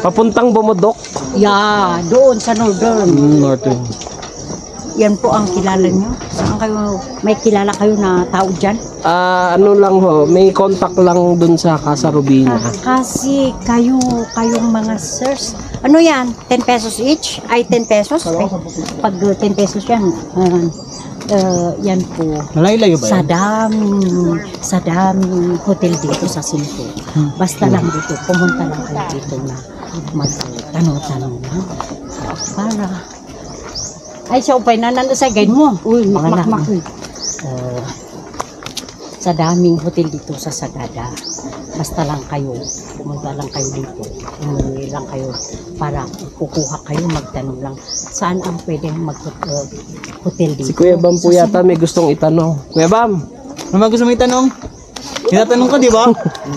Papuntang Bumudok. Yeah, doon sa Northern. Northern. Yan po ang kilala nyo. Saan kayo, may kilala kayo na tao dyan? Ano lang ho, may contact lang dun sa Casa Rubina. Kasi kayong mga sirs, ano yan? 10 pesos each? Ay, 10 pesos? Ay, pag 10 pesos yan, yan po. Malayo-layo ba yan? Sa daming hotel dito sa Sinto. Basta lang dito, pumunta lang kayo dito na magtanong-tanong na. Para, ay, siya upay na nando sa guide mo. Uy, makmak. Sa daming hotel dito sa Sagada. Basta lang kayo, pumunta lang kayo dito. Umuwi lang kayo para kukuha kayo, magtanong lang. Saan ang pwedeng mag-hotel dito? Si Kuya Bam po yata may gustong itanong. Kuya Bam! Ano ba gusto mo itanong? Tinatanong ko, di ba?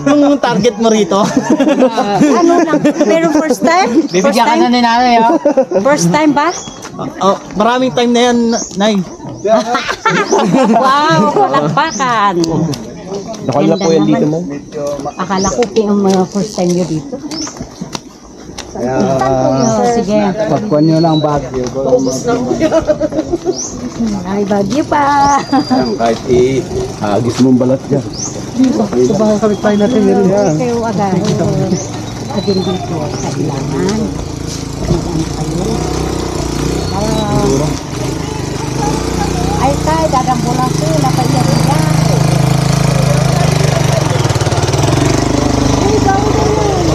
Yung target mo rito. Ano lang, pero first time? Bibigyan ka na ni nanay, ha? First time ba? Maraming time na yan, Nay. Wow, palakpakan. Nakal na po yan dito mo. Akala ko mga first time nyo dito. Sige. Pagkuhan nyo lang bagyo. Ay, bagyo pa. Kahit agis mong balat dyan. Subahan kami tayo natin meron yan. Kayo agad. Agad dito. Kailangan. Mag-ano kayo. Ay, tayo. Dadambulan ko. Napaiyak yan. Ay, bago na yun.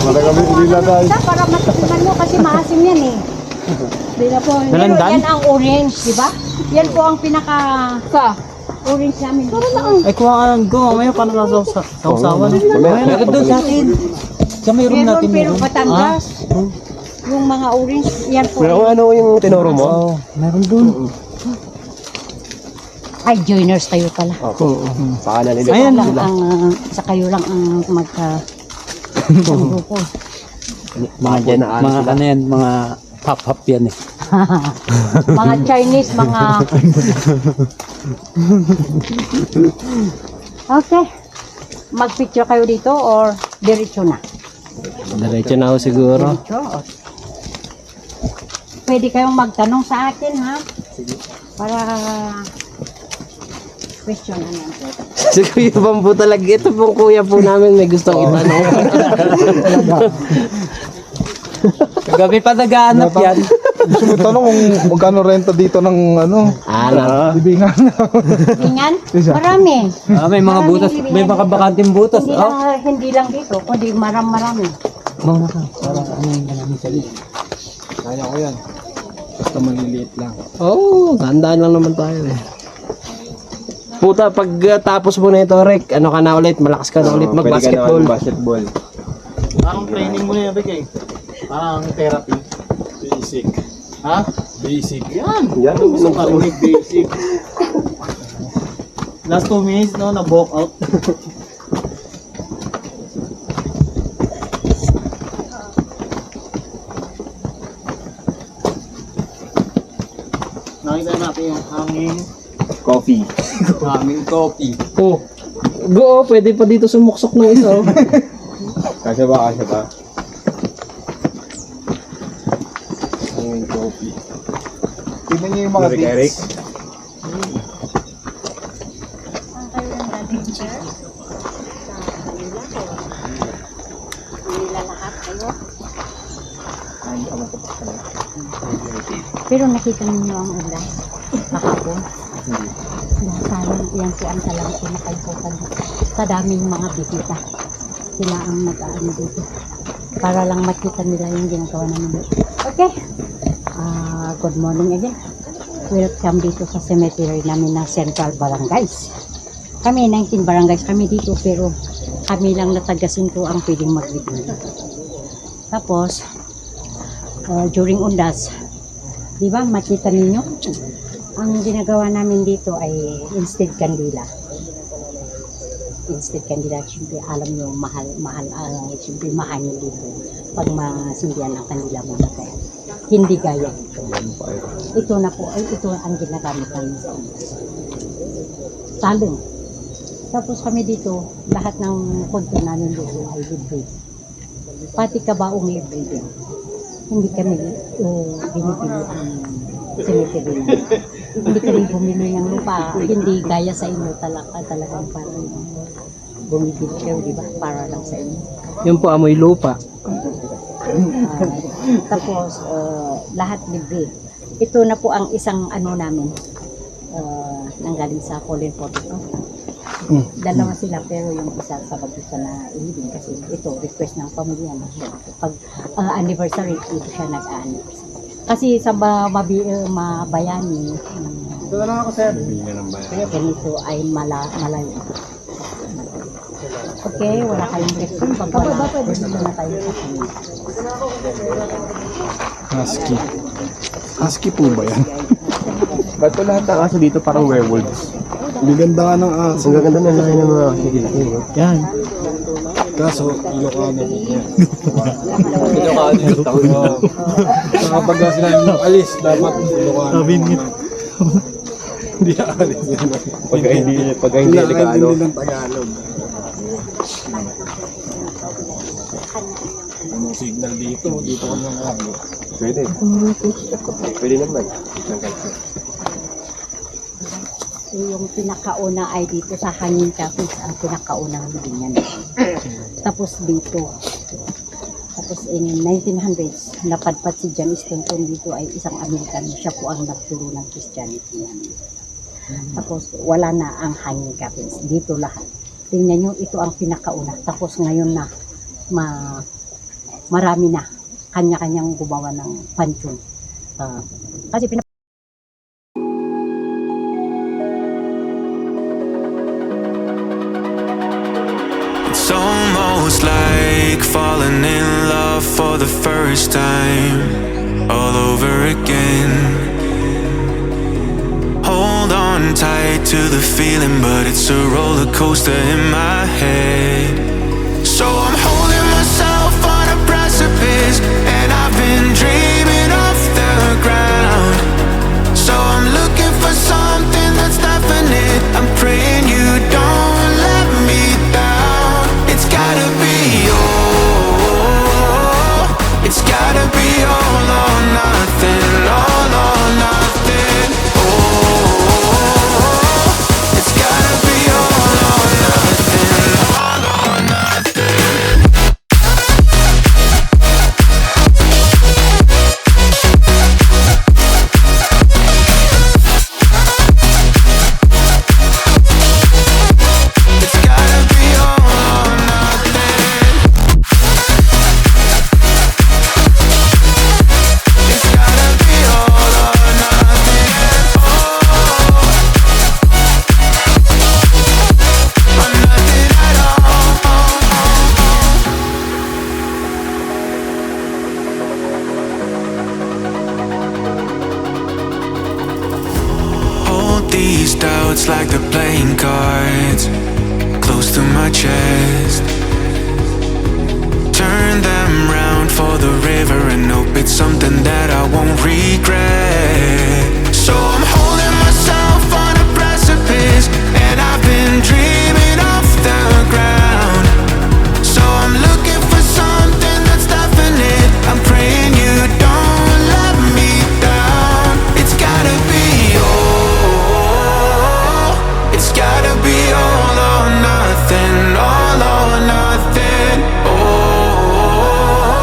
Wala kami ilalagay. Para matutunan mo kasi maasim yan eh. Di na po. Pero Dalandan? yan ang orange, di ba? Yan po ang pinaka orange namin. Ay, kuha ka lang. Go, mamaya paano nasa sausawan? Meron doon sa atin. Sa may room natin. Pero Batangas. Yung mga orange, yan po. Pero ano yung tinuro mo? Oo, meron doon. Ay, joiners kayo pala. Oo. Pakala nila. Ayan Lang lang. sa kayo lang ang grupo. Mga dyan na ano Mga sila. ano yan, mga pop-up yan eh. Mga Chinese, mga... Okay. Mag-picture kayo dito or diretso na? Diretso na ako siguro. Diretso. Pwede kayong magtanong sa akin, ha? Para... question na yan. Si Kuya Bam po talaga. Ito pong kuya po namin may gustong itanong. Kagabi pa nag-aanap yan. Gusto mo tanong kung magkano renta dito ng ano? Libingan. Ingan? Marami. May mga butas, may mga bakanting butas. Hindi lang dito, kundi marami. Mga ka, para ano yung namin sa iyo. Kaya ko yan. Basta maliliit lang. Oo, tandaan lang naman tayo eh. Puta, pag tapos mo na ito, Rick, ano ka na ulit, malakas ka na ulit mag-basketball. Basketball. Parang training mo na yan, Rick eh. Parang therapy. Basic. Ha? Basic. Yan. Yan. Gusto ka rin basic. Last 2 minutes, no, na-walk out. Nakita natin yung hanging Coffee. coffee. Oh, go, pwede pa dito sumuksok ng isa. Oh. Kasya ba? Kasya ba? Ang coffee. Tingnan niyo yung mga Eric. Ang kayo ng dating chair? Sa kanila ko. Nila lahat kayo. Pero nakita ninyo ang ulan. Kahapon. Sayang, yan po ang talagang pinakaiputan. Sa daming mga bisita. Sila ang nag-aano dito. Para lang makita nila yung ginagawa namin. Okay. Good morning again. Welcome dito sa cemetery namin ng Central Barangays. Kami, 19 barangays kami dito, pero kami lang na taga-Sinto ang pwedeng mag-video. Tapos, during undas, di ba, makita ninyo? Ang ginagawa namin dito ay instead kandila. Instead kandila, siyempre alam nyo, mahal, siyempre mahangin dito pag masindihan ang kandila muna kaya. Hindi gaya ito. Ito na po, ito ang ginagamit namin sa undas. Talong. Tapos kami dito, lahat ng punto namin dito ay libre. Pati kabaong libre din. Hindi kami binibili ang cemetery na. Hindi kami bumili ng lupa. Hindi gaya sa inyo talagang parang bumibili kayo, di ba? Para lang sa inyo. Yun po, amoy lupa. Tapos, lahat libre. Ito na po ang isang ano namin. Nanggaling sa Colin Porto. Dalawa sila pero yung isa sa Bagusa na ilibing kasi ito request ng pamilya na siya. Pag anniversary ito siya nag-anniversary. Kasi sa mabayani Ito na lang ako, sir. ganito ay malayo. Okay, wala kayong question. Pag wala, pwede na tayo sa kanya. Husky. Husky po ba yan? Ba't po lahat ng aso dito parang werewolves? Ang ganda nga ng aso. Ang gaganda na lang ng mga aso dito. Yan. Kaso, Ilocano po yan. Ilocano. Kapag sila alis, dapat Ilocano. Sabi niya. Hindi aalis yan. Pagka hindi Ilocano. Hindi ng Tagalog. Ano signal dito? Dito ko nang alam. Pwede. Pwede naman. Yung pinakauna ay dito sa Hangin Cafe, ang pinakaunang libingan. Tapos dito. Tapos in 1900s, napadpad si John Stanton dito ay isang Amerikano. Siya po ang nagturo ng Christianity namin. Tapos wala na ang Hangin Cafe. Dito lahat. Tingnan nyo, ito ang pinakauna. Tapos ngayon na, marami na. Kanya-kanyang gumawa ng pansyon. Kasi It's almost like falling in love for the first time, all over again. Hold on tight to the feeling, but it's a roller coaster in my head. So I'm holding myself on a precipice, and I've been dreaming off the ground. So I'm looking for something that's definite. I'm praying you don't let me down. It's gotta be all. It's gotta be all or nothing. All or nothing. Oh, it's gotta be all or nothing. All or nothing. It's gotta be all or nothing. It's gotta be all or nothing. Oh, or nothing at all. Hold these doubts like they're playing cards close to my chest. Turn them round for the river and hope it's something that I won't regret. So I'm holding myself on a precipice, and I've been dreaming off the ground. So I'm looking for something that's definite. I'm praying you don't let me down. It's gotta be all. It's gotta be all or nothing. All or nothing. Oh,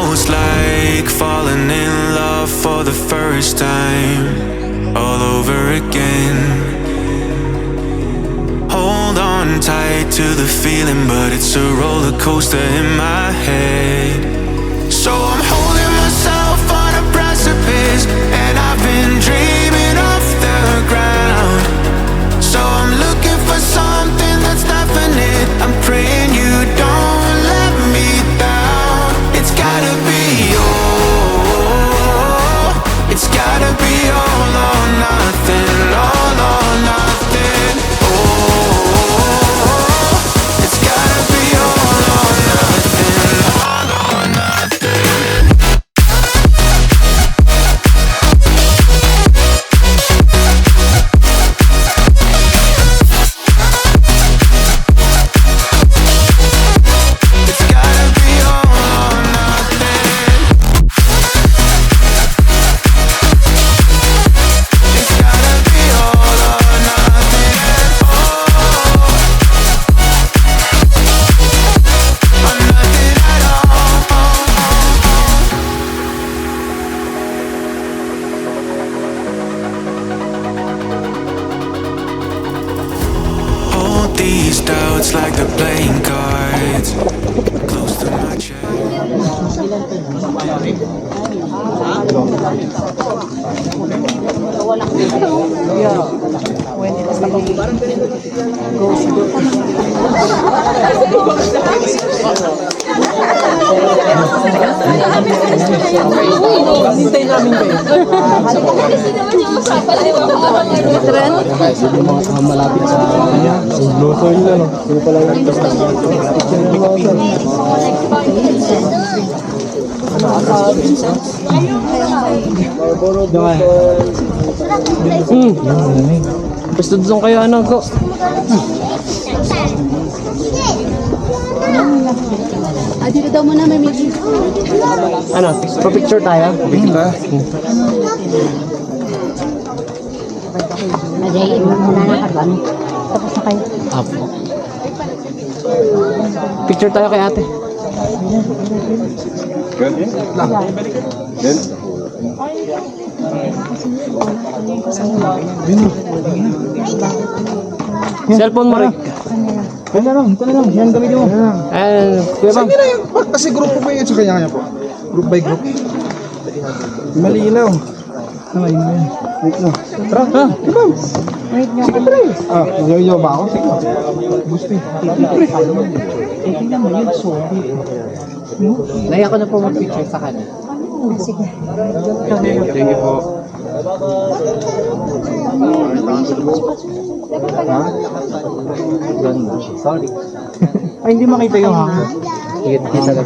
almost like falling in love for the first time, all over again. Hold on tight to the feeling, but it's a roller coaster in my head. So I'm holding myself on a precipice, and I've been dreaming off the ground. So I'm looking for something that's definite. I'm praying you don't let me down. It's gotta be all. It's gotta be all or nothing. All or nothing. Oh, it's gotta be all or nothing. All or nothing. It's gotta be all or nothing. It's gotta be all or nothing. Oh, or nothing at all. Hold these doubts like the playing cards close to my chest. Malapit sa luto nila, no? Sino pala yung Basta doon kayo ano ko. Dito daw muna may meeting. Ano, pa-picture tayo? Nagayin mo muna na kagano. Tapos na kayo. Apo. Picture tayo kay ate. Cellphone mo, Rick. Ito na lang. Yan gamitin mo. Kuya Bang. Kasi group po yun sa kanya po. Group by group. Malinaw. Wait na. Tara. Sige pre. Yaw ba ako? Sige. Gusto eh. Naya ko na po mag-picture sa kanya. Thank you po. Sorry. Ay, hindi makita yung hanga. Kita lang.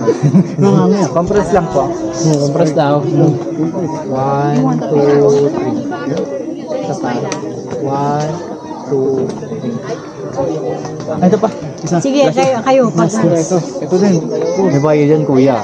Yung hanga. Compress lang po. Compress daw. 1, 2, 3. Isa pa. 1, 2, 3. Ito pa. Isa. Sige, kayo. Ito din. May bayo dyan, kuya.